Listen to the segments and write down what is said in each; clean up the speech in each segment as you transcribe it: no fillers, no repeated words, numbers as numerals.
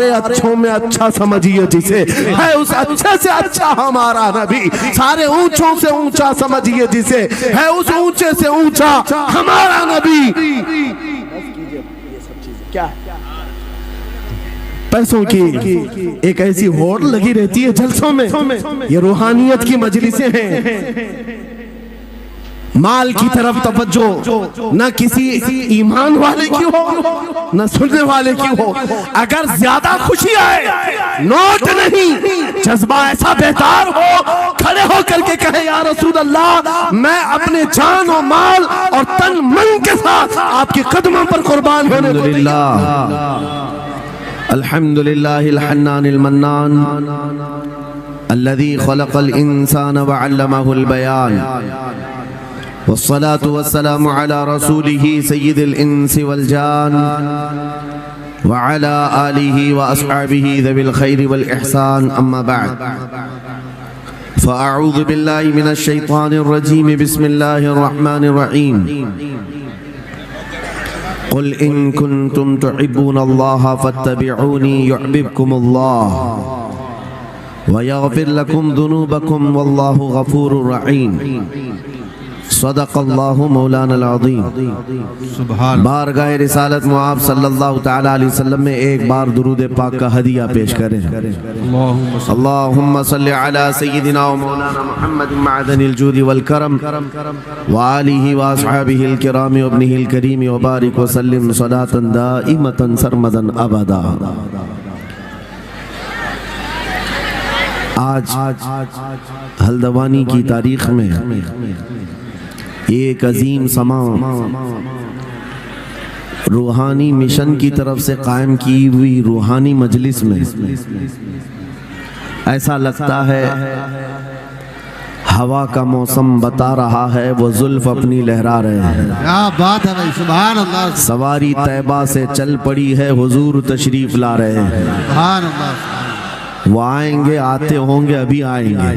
अच्छों में अच्छा समझिए जिसे, है उस अच्छे से अच्छा हमारा नबी। सारे ऊंचों से ऊंचा समझिए जिसे, है उस ऊंचे से ऊंचा हमारा नबी। क्या पैसों की एक ऐसी होड़ लगी रहती है जलसों में, ये रूहानियत की मजलिसें हैं। माल की तरफ तवज्जो न किसी ईमान वाले की हो न सुनने वाले की हो। अगर ज्यादा खुशी आए नोट नहीं, जज्बा ऐसा बेहतर हो, खड़े हो करके कहे या रसूल अल्लाह, मैं अपने जान और माल और तन मन के साथ आपके कदमों पर कुर्बान होने को तैयार। अल्हम्दुलिल्लाहिल हन्नानिल मन्नान अल्लज़ी खलक़ल इंसान व अल्लमहुल बयान वस्सलातु वस्सलामु अला रसूलिही सय्यिदिल इंसी वल जान व अला आलिही व अस्हाबिही ज़विल खैरि वल इहसान, अम्मा बअद। फ़अऊज़ु बिल्लाहि मिनश शैतानिर रजीम, बिस्मिल्लाहिर रहमानिर रहीम। क़ुल इन कुन्तुम तुहिब्बूनल्लाह फत्तबिऊनी युहब्बिबकुमुल्लाह व यग़फिर लकुम ज़ुनूबकुम वल्लाहु गफ़ूरुर रहीम। सदक़ल्लाहु मौलानल अज़ीम। बारगाह रिसालत मुआब सल्लल्लाहु तआला अलैहि वसल्लम में एक बार दुरूद पाक का हदिया पेश करें। अल्लाहुम्मा सल्लि अला सय्यिदिना व मौलाना मुहम्मदिन मअदनिल जूदि वल करम व आलिहि व अस्हाबिहिल किराम व इब्निहिल करीम व बारिक व सल्लिम सलातन दाइमतन सरमदन अबदा। आज हल्दवानी की तारीख में एक अजीम समा रूहानी मिशन की तरफ से कायम की हुई रूहानी मजलिस में ऐसा लगता है हवा का मौसम बता रहा है वो जुल्फ अपनी लहरा रहे हैं। क्या बात है भाई, सुभान अल्लाह। सवारी तैबा से चल पड़ी है, हुजूर तशरीफ ला रहे हैं। सुभान अल्लाह। वो आएंगे, आते होंगे, अभी आएंगे।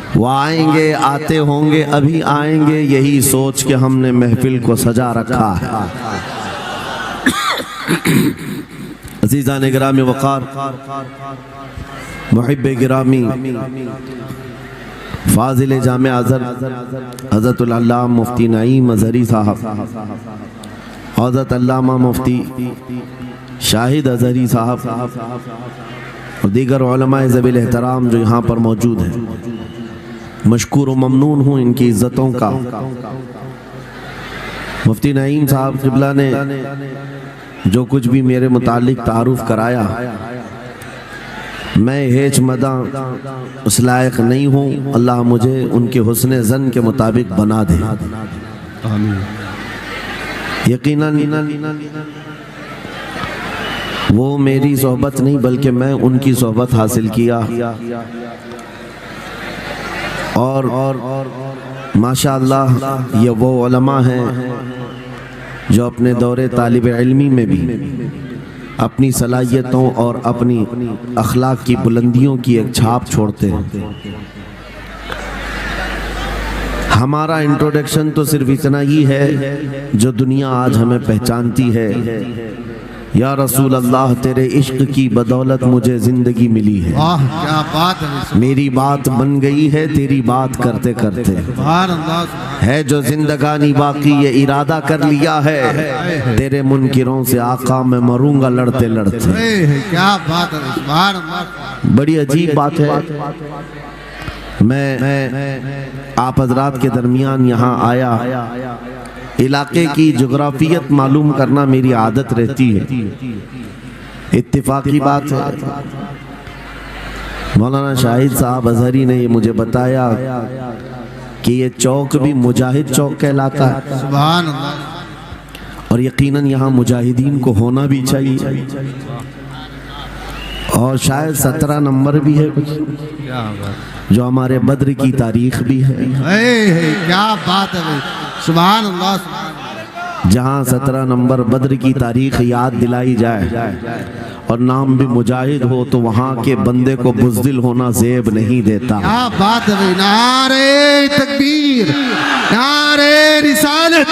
वो आएंगे, आते होंगे, अभी आएंगे। यही सोच के हमने महफिल को सजा रखा है। अज़ीज़ान गिरामी वक़ार, मुहिब्बे गिरामी, फाज़िल जामे हज़रतुल अल्लामा मुफ्ती नईम अज़हरी साहब, हज़रत अल्लामा मुफ्ती शाहिद अज़हरी साहब और दीगर उलमाए ज़वील एहतराम जो यहाँ पर मौजूद हैं, मशकूर व ममनून हूँ इनकी इज़्ज़तों का। मुफ्ती नईम साहब क़िबला ने जो कुछ भी मेरे मुतालिक तारुफ कराया, मैं हेच मदा उस लायक नहीं हूँ। अल्लाह मुझे उनके हुस्ने ज़न के मुताबिक बना दे। यकीनन वो मेरी सोहबत नहीं बल्कि मैं उनकी सोहबत हासिल किया और माशाअल्लाह ये वो उलमा हैं जो अपने दौरे तालिब इल्मी में भी अपनी सलाहियतों और अपनी अखलाक की बुलंदियों की एक छाप छोड़ते हैं। हमारा इंट्रोडक्शन तो सिर्फ इतना ही है जो दुनिया आज हमें पहचानती है। या रसूल अल्लाह, तेरे इश्क की बदौलत मुझे जिंदगी मिली है। वाह क्या बात है। मेरी बात बन गई है तेरी बात करते करते। सुभान अल्लाह। है जो जिंदगानी बाकी ये इरादा कर लिया है, तेरे मुनकिरों से आका मैं मरूंगा लड़ते लड़ते। क्या बात है, सुभान अल्लाह। बड़ी अजीब बात है। मैं आप हजरात के दरमियान यहाँ आया, इलाके की जोग्राफियत मालूम करना मेरी आदत रहती है। इत्तिफाकी बात है, मौलाना शाहिद साहब अज़हरी ने ये मुझे बताया कि ये चौक भी मुजाहिद चौक कहलाता है। सुभान अल्लाह। और यकीनन यहाँ मुजाहिदीन को होना भी चाहिए। और शायद 17 नंबर भी है कुछ, जो हमारे बद्र की तारीख भी है। क्या बात है भाई, सुभान अल्लाह। जहाँ 17 नंबर बद्र की तारीख याद दिलाई जाए और नाम भी मुजाहिद हो तो वहाँ के बंदे को बुज़दिल होना ज़ेब नहीं देता। क्या बात है भाई। नारे तकबीर, नारे रिसालत,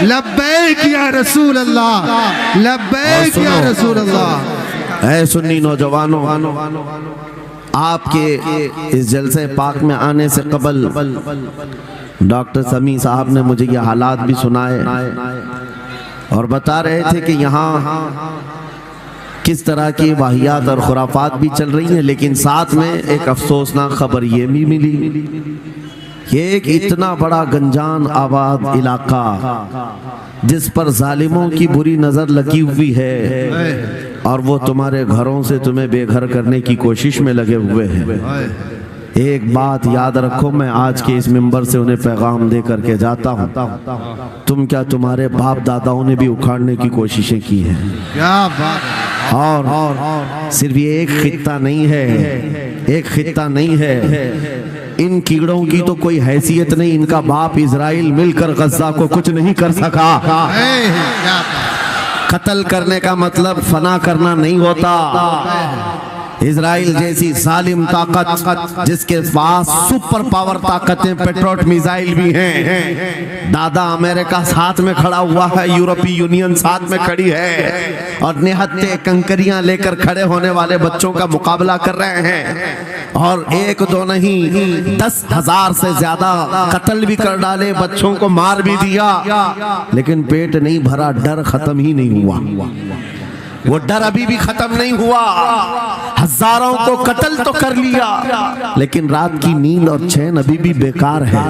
लब्बैक या रसूल अल्लाह, लब्बैक या रसूल अल्लाह। ऐ सुन्नी नौजवानों, आपके इस जलसे पाक में आने से कबल डॉक्टर समी साहब ने मुझे ये हालात भी सुनाए और बता रहे थे कि यहाँ किस तरह की वाहियात और खुराफात भी चल रही हैं, लेकिन साथ में एक अफसोसनाक खबर ये भी मिली, ये एक इतना बड़ा गंजान आबाद इलाका जिस पर जालिमों की बुरी नजर लगी हुई है और वो तुम्हारे घरों से तुम्हें बेघर करने की कोशिश में लगे हुए हैं। एक बात याद रखो, मैं आज के इस मिंबर से उन्हें पैगाम दे करके जाता हूँ, तुम क्या तुम्हारे बाप दादाओं ने भी उखाड़ने की कोशिशें की हैं। क्या बात। और सिर्फ ये एक खित्ता नहीं है, एक खित्ता नहीं है, इन कीड़ों की तो कोई हैसियत नहीं। इनका बाप इजराइल मिलकर गज़ा को कुछ नहीं कर सका। कत्ल करने का मतलब फना करना नहीं होता। इजराइल जैसी जालिम ताकत जिसके पास सुपर पावर ताकतें, पेट्रोट मिसाइल भी हैं, दादा अमेरिका साथ में खड़ा हुआ है, यूरोपीय यूनियन साथ में खड़ी है और निहत्ते कंकरियां लेकर खड़े होने वाले बच्चों का मुकाबला कर रहे हैं। और एक दो नहीं 10,000 से ज्यादा कत्ल भी कर डाले, बच्चों को मार भी दिया, लेकिन पेट नहीं भरा, डर खत्म ही नहीं हुआ। वो डर अभी भी खत्म नहीं हुआ। हजारों को कत्ल तो कर लिया, लेकिन रात की नींद और चैन अभी भी बेकार है,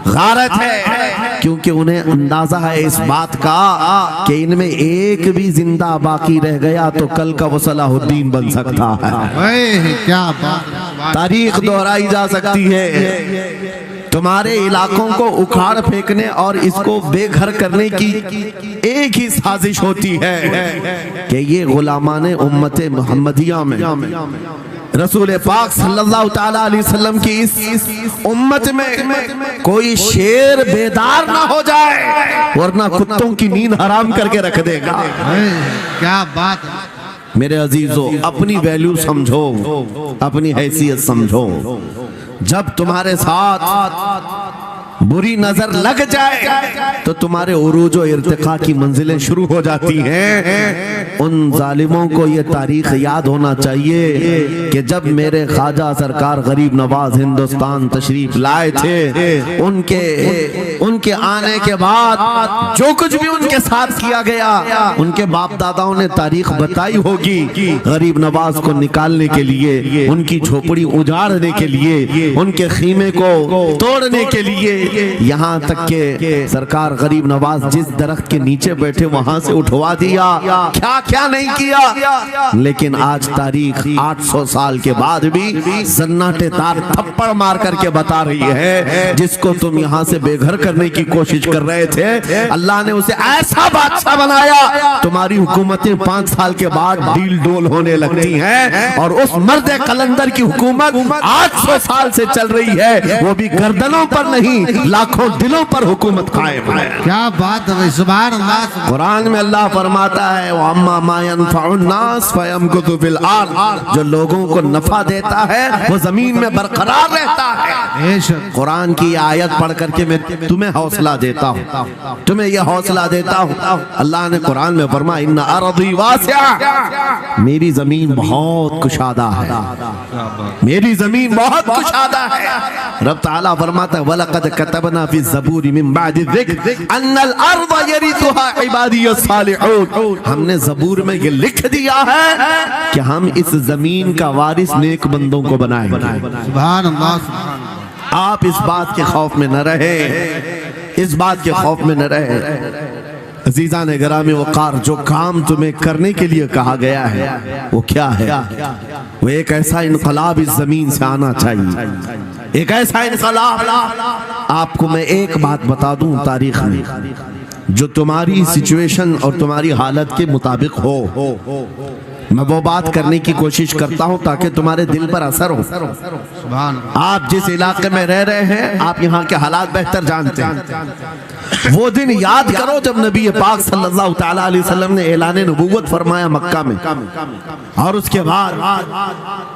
गारत है, क्योंकि उन्हें अंदाजा है इस बात का कि इनमें एक भी जिंदा बाकी रह गया तो कल का वो सलाहुद्दीन बन सकता है। क्या बात। तारीख दोहराई जा सकती है। तुम्हारे इलाकों को उखाड़ फेंकने और इसको बेघर करने की एक ही साजिश होती है कि ये गुलामाने उम्मते मुहम्मदिया में रसूल पाक सल्लल्लाहु ताला अलैहि वसल्लम की इस उम्मत में कोई शेर बेदार ना हो जाए, वरना कुत्तों की नींद हराम करके रख देगा। क्या बात। मेरे अजीजों, अपनी वैल्यू समझो, अपनी हैसियत समझो। जब तुम्हारे साथ बुरी नजर लग जाए तो तुम्हारे उरूज और इर्तिका की मंजिलें शुरू हो जाती हैं। उन जालिमों को ये तारीख याद होना चाहिए कि जब मेरे ख्वाजा सरकार गरीब नवाज हिंदुस्तान तशरीफ लाए थे, उनके आने के बाद जो कुछ भी उनके साथ किया गया, उनके बाप दादाओं ने तारीख बताई होगी। गरीब नवाज को निकालने के लिए, उनकी झोपड़ी उजाड़ने के लिए, उनके खीमे को तोड़ने के लिए, यहाँ तक के सरकार गरीब नवाज जिस दरख्त के नीचे बैठे वहां से उठवा दिया, क्या क्या नहीं किया। लेकिन आज तारीख 800 साल के बाद भी सन्नाटे तार थप्पड़ मार करके बता रही है, जिसको तुम यहाँ से बेघर करने की कोशिश कर रहे थे, अल्लाह ने उसे ऐसा बादशाह बनाया। तुम्हारी हुकूमतें 5 साल के बाद डील डोल होने लगती हैं और उस मर्द कलंदर की हुकूमत 800 साल से चल रही है, वो भी गर्दनों पर नहीं लाखों दिलों पर हुकूमत कायम है। क्या बात है, सुभान अल्लाह। कुरान में अल्लाह फरमाता है, अम्मा मा यनफउन नास फयमकुतु फिल अर्द, जो लोगों को नफा देता है वो जमीन में बरकरार रहता है। कुरान की आयत पढ़ करके मैं तुम्हें हौसला देता हूँ, तुम्हें यह हौसला देता हूँ। अल्लाह ने कुरान में फरमाया, इन्ना अर्दी वासिआ, मेरी जमीन बहुत कुशादा है, मेरी जमीन बहुत कुशादा है। रब ताला फरमाता है, वलक़द कतबना फी ज़बूर मिन बादि ज़िक्र अन्नल अर्द यरिथुहा इबादियस सालिहून, हमने ज़बूर में ये लिख दिया है कि हम इस जमीन का वारिस नेक बंदों को बनाएंगे। सुभान अल्लाह। आप इस बात के खौफ में न रहे, इस बात के खौफ में न रहे। अजीजा ने गिरामी वक़ार, जो काम तुम्हें करने के लिए कहा गया है वो क्या है? वो एक ऐसा इनकलाब इस जमीन से आना चाहिए, एक ऐसा इनकलाब। आपको मैं एक बात बता दूं, तारीख में जो तुम्हारी सिचुएशन और तुम्हारी हालत के मुताबिक हो, मैं वो बात करने की कोशिश करता हूं ताकि तुम्हारे दिल पर असर हो। आप जिस इलाके में रह रहे हैं, आप यहाँ के हालात बेहतर जानते हैं। वो दिन याद करो जब नबी पाक सल्लल्लाहु ताला अलैहि वसल्लम ने ऐलान नबूवत फरमाया मक्का में, और उसके बाद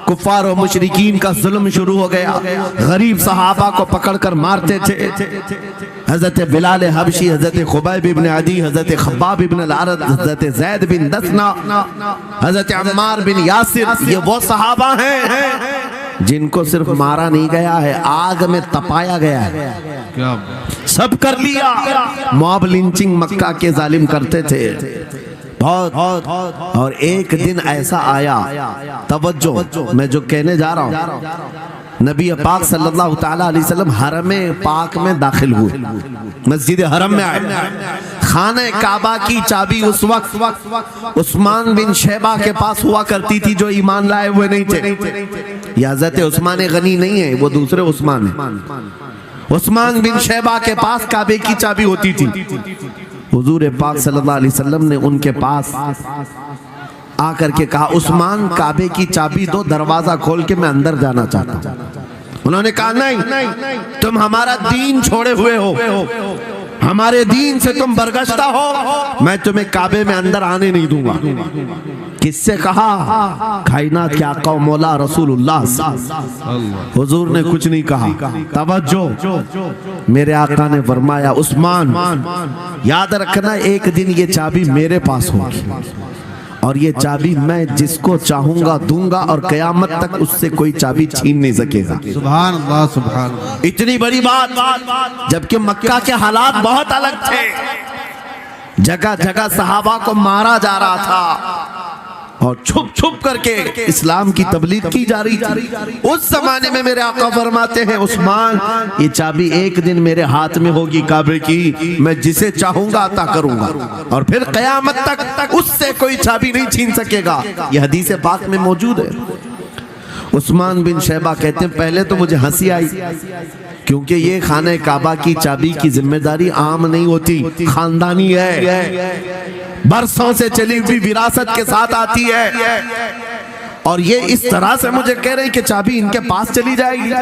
कुफ्फार और मुशरिकीन का जुल्म शुरू हो गया। गरीब सहाबा को पकड़कर मारते थे। हजरत बिलाल हबशी, हजरत खुबैब खुबैब इब्न अदी, हजरत खब्बाब इब्न अल-अरद, हजरत ज़ैद बिन दसना, हजरत अम्मार बिन यासिर, ये वो सहाबा हैं जिनको सिर्फ मारा नहीं गया है, आग में तपाया गया है। क्या सब कर लिया। मॉब लिंचिंग मक्का के जालिम करते थे बहुत। और एक दिन ऐसा आया, तवज्जो मैं जो कहने जा रहा हूँ, नबी पाक सल्लल्लाहु ताला अलैहि वसल्लम हरम पाक में दाखिल हुए, मस्जिद हरम में आए। खाने काबा की चाबी उस वक्त उस्मान बिन शैबा के पास हुआ करती थी, जो ईमान लाए हुए नहीं थे। या हज़रत उस्मान गनी नहीं है, वो दूसरे उस्मान है। उस्मान बिन शैबा के पास काबे की चाबी होती थी। हुजूर पाक सल्लल्लाहु अलैहि वसल्लम ने उनके पास आकर के कहा, उस्मान काबे की चाबी दो, दरवाजा खोल के मैं अंदर जाना चाहता हूं। उन्होंने कहा नहीं, तुम हमारा दीन छोड़े हुए हो, हमारे दीन से तुम बरगश्ता हो, मैं तुम्हें काबे में अंदर आने नहीं दूंगा। किससे कहा? कायनात के आका मौला रसूलुल्लाह। हुजूर ने कुछ नहीं कहा। तवज्जो, मेरे आका ने फरमाया, उस्मान याद रखना, एक दिन ये चाबी मेरे पास होगी और ये चाबी मैं जिसको चाहूंगा दूंगा और कयामत तक उससे कोई चाबी छीन नहीं सकेगा। सुभान अल्लाह, सुभान अल्लाह। इतनी बड़ी बात, जबकि मक्का के हालात बहुत अलग थे। जगह जगह सहाबा को मारा जा रहा था और छुप छुप करके इस्लाम की तबलीग की जा रही थी। उस जमाने में मेरे आका फरमाते हैं, उस्मान ये चाबी एक दिन मेरे हाथ में होगी काबे की, मैं जिसे चाहूंगा अता करूंगा और फिर कयामत तक उससे कोई चाबी नहीं छीन सकेगा। यह हदीस पाक में मौजूद है। उस्मान बिन शैबा कहते हैं, पहले तो मुझे हंसी आई, क्योंकि ये खाने काबा की चाबी की जिम्मेदारी आम नहीं होती, खानदानी है, बरसों से चली हुई विरासत के साथ आती है। और ये इस तरह से मुझे कह रहे हैं कि चाबी इनके पास चली जाएगी।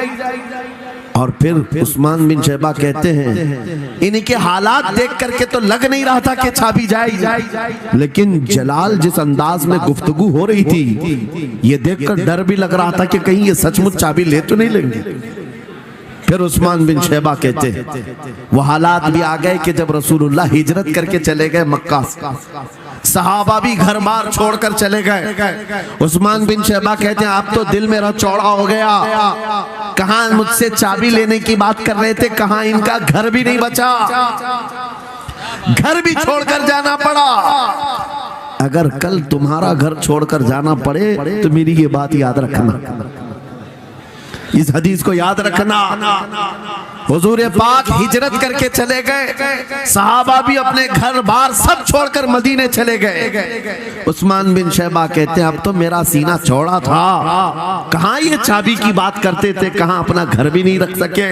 और फिर उस्मान बिन शैबा कहते हैं, इनके हालात देख करके तो लग नहीं रहा था कि चाबी जाएगी, लेकिन जलाल जिस अंदाज में गुफ्तगू हो रही थी, ये देखकर डर भी लग रहा था कि कहीं ये सचमुच चाबी ले तो नहीं लेंगे। फिर उस्मान बिन शैबा कहते हैं, वो हालात भी आ गए कि जब रसूलुल्लाह हिजरत करके चले गए मक्का, सहाबा भी घर बार छोड़कर चले गए। उस्मान बिन शैबा कहते हैं, अब तो दिल मेरा चौड़ा हो गया, कहां मुझसे चाबी लेने की बात कर रहे थे, कहां इनका घर भी नहीं बचा, घर भी छोड़कर जाना पड़ा। अगर कल तुम्हारा घर छोड़कर जाना पड़े तो मेरी ये बात याद रखना, इस हदीस को याद रखना। हुजूर पाक हिजरत करके चले गए, सहाबा भी अपने घर बार सब छोड़कर मदीने चले गए। उस्मान बिन शैबा कहते हैं, अब तो मेरा सीना चौड़ा था, कहां ये चाबी की बात करते थे, कहां अपना घर भी नहीं रख सके।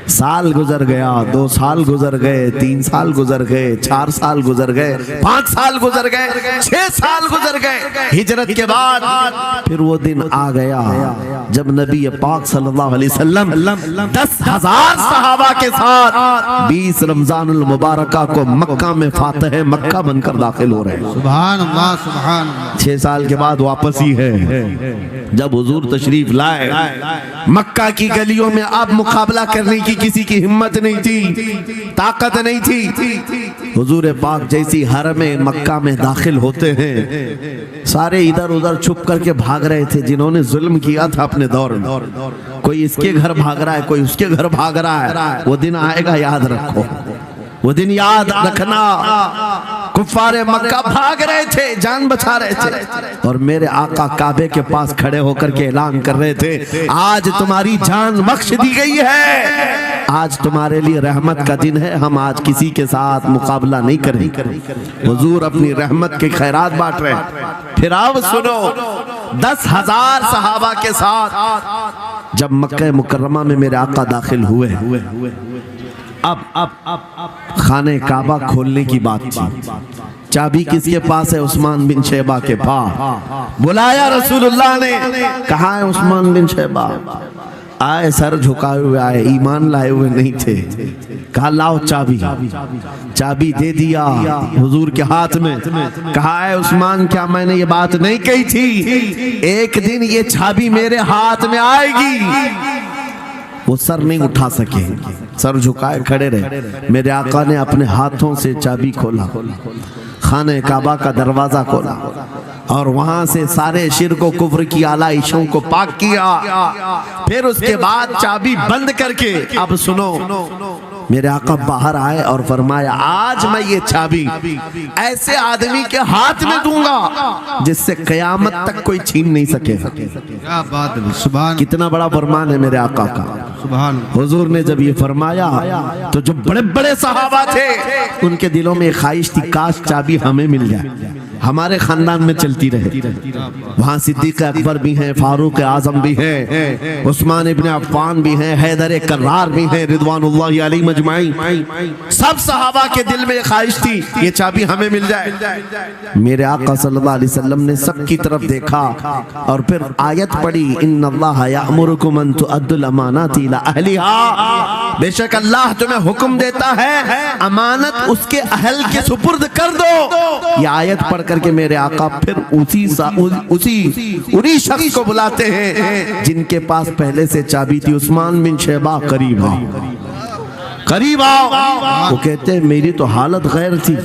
साल गुजर गया, 2 साल गुजर गए, 3 साल गुजर गए, 4 साल गुजर गए, 5 साल गुजर गए, 6 साल गुजर गए। हिजरत के बाद फिर वो दिन आ गया जब नबी पाक सल्लल्लाहु अलैहि वसल्लम 10,000 सहाबा के साथ 20 रमजानुल मुबारका को मक्का में फातह मक्का बनकर दाखिल हो रहे हैं। सुभान अल्लाह, सुभान अल्लाह। 6 साल के बाद वापस ही है जब हुजूर तशरीफ लाए। मक्का की गलियों में अब मुकाबला करने की किसी की हिम्मत नहीं थी, ताकत नहीं थी। हुजूर पाक जैसी हरम मक्का में दाखिल होते हैं, सारे इधर उधर छुप करके भाग रहे थे जिन्होंने जुल्म किया था अपने दौर में। कोई इसके घर भाग रहा है, कोई उसके घर भाग रहा है। वो दिन आएगा, याद रखो, वो दिन याद रखना। कुफ्फारे मक्का भाग रहे थे, जान बचा रहे थे, और मेरे आका काबे के पास खड़े होकर के ऐलान कर रहे थे, आज तुम्हारी जान बख्श दी गई है, आज तुम्हारे लिए रहमत का दिन है, हम आज किसी के साथ मुकाबला नहीं करेंगे। हुजूर अपनी रहमत के खैरात बांट रहे हैं। फिर अब सुनो, 10,000 सहाबा के साथ जब मक्का मुकर्रमा में मेरे आका दाखिल हुए, अब खाने काबा खोलने की बात थी। चाबी किसके पास है? उस्मान बिन शैबा के पास। बुलाया रसूलुल्लाह ने, कहा है उस्मान बिन शैबा? आए, सर झुकाए हुए आए, ईमान लाए हुए नहीं थे। कहा लाओ चाबी। चाबी दे दिया हुजूर के हाथ में। कहा है उस्मान, क्या मैंने ये बात नहीं कही थी, एक दिन ये चाबी मेरे हाथ में आएगी, वो सर नहीं उठा सके, सर झुकाए खड़े रहे। मेरे आका ने अपने हाथों से चाबी खोला, खाने काबा का दरवाजा खोला और वहां से सारे शिर्क व कुफ्र की आलाइशों को पाक किया। फिर उसके बाद चाबी बंद करके, अब सुनो, मेरे आका बाहर आए और फरमाया, आज मैं ये चाबी ऐसे आदमी के हाथ में दूंगा जिससे कयामत तक कोई छीन नहीं सकेगा। क्या बात है, सुभान, कितना बड़ा फरमान है मेरे आका का। सुभान। हुजूर ने जब ये फरमाया तो जो बड़े बड़े सहाबा थे उनके दिलों में ख्वाहिश थी, काश चाबी हमें मिल जाए, हमारे खानदान में चलती रहे। वहां सिद्दीक अकबर भी हैं, फारूक आजम भी हैं, उस्मान इब्ने अफ़्फ़ान भी हैं, हैदर कर्रार भी हैं, रिदवानुल्लाहि अलैहि मजमाइन। सब सहाबा के दिल में ख्वाहिश थी ये चाबी हमें मिल जाए। मेरे आका सल्लल्लाहु अलैहि वसल्लम ने सबकी तरफ देखा और फिर आयत पढ़ी, इन्नल्लाह यअमुरुकुम अन तुअद्दुल अमानाति इला अहलिहा, बेशक अल्लाह तुम्हें हुक्म देता है अमानत उसके अहल के सुपुर्द कर दो। ये आयत पढ़ करके मेरे आका फिर उन्हीं शख्स को बुलाते हैं जिनके पास पहले से चाबी थी, उस्मान बिन शैबा, करीब आओ, करीब आओ। वो कहते हैं मेरी तो हालत गैर थी,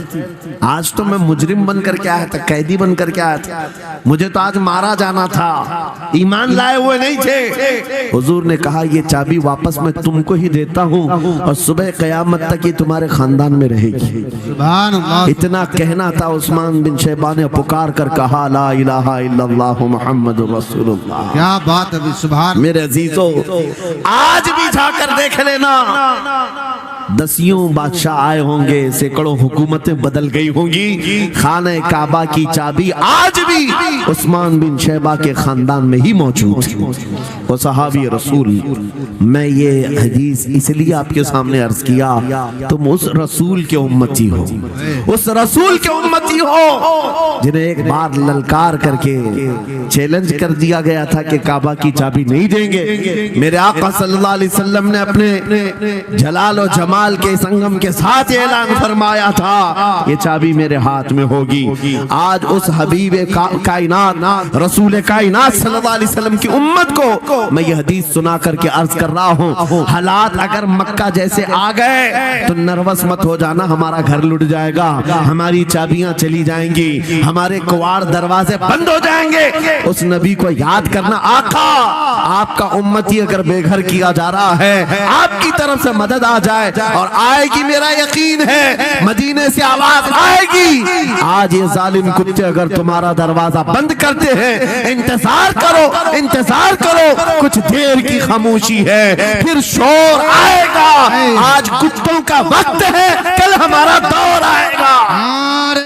आज तो मैं मुजरिम बन करके आया था, कैदी बन करके आया था, मुझे तो आज मारा जाना था, ईमान लाए हुए नहीं थे। हुजूर ने कहा ये चाबी वापस मैं तुमको ही देता हूँ और सुबह कयामत तक ये तुम्हारे खानदान में रहेगी। सुभान अल्लाह। इतना कहना था, उस्मान बिन शैबा ने पुकार कर कहा, ला इलाहा इल्लल्लाहु मुहम्मदुर रसूलुल्लाह। क्या बात है, सुभान। मेरे अजीजों, आज भी जाकर देख लेना, दसियों बादशाह आए होंगे, सैकड़ों हुकूमतें बदल गई होंगी, खाने काबा की चाबी आज भी उस्मान बिन शैबा के खानदान में ही मौजूद है। वो सहाबी रसूल, मैं ये हदीस इसलिए आपके सामने अर्ज किया, तुम उस रसूल के उम्मती हो, उस रसूल के उम्मती हो जिन्हें एक बार ललकार करके चैलेंज कर दिया गया था कि काबा की चाबी नहीं देंगे। मेरे आका सल्लल्लाहु अलैहि वसल्लम ने अपने जलाल और जमाल के संगम के साथ ऐलान फरमाया था, ये चाबी मेरे हाथ में होगी। आज उस हबीब कायनात रसूल कायनात सल्लल्लाहु अलैहि वसल्लम की उम्मत को मैं ये हदीस सुना करके अर्ज कर रहा हूँ, हालात अगर मक्का जैसे आ गए तो नर्वस मत हो जाना, हमारा घर लुट जाएगा, हमारी चाबियां चली जाएंगी, हमारे कुवाड़ दरवाजे बंद हो जाएंगे। उस नबी को याद करना, आका आपका उम्मती अगर बेघर किया जा रहा है, आपकी तरफ से मदद आ जाए और आएगी, मेरा यकीन है मदीने से आवाज आएगी। आज ये जालिम कुत्ते अगर तुम्हारा दरवाजा बंद करते हैं, इंतजार करो, इंतजार करो, कुछ देर की खामोशी है, फिर शोर आएगा। आज कुत्तों का वक्त है, कल हमारा दौर आएगा।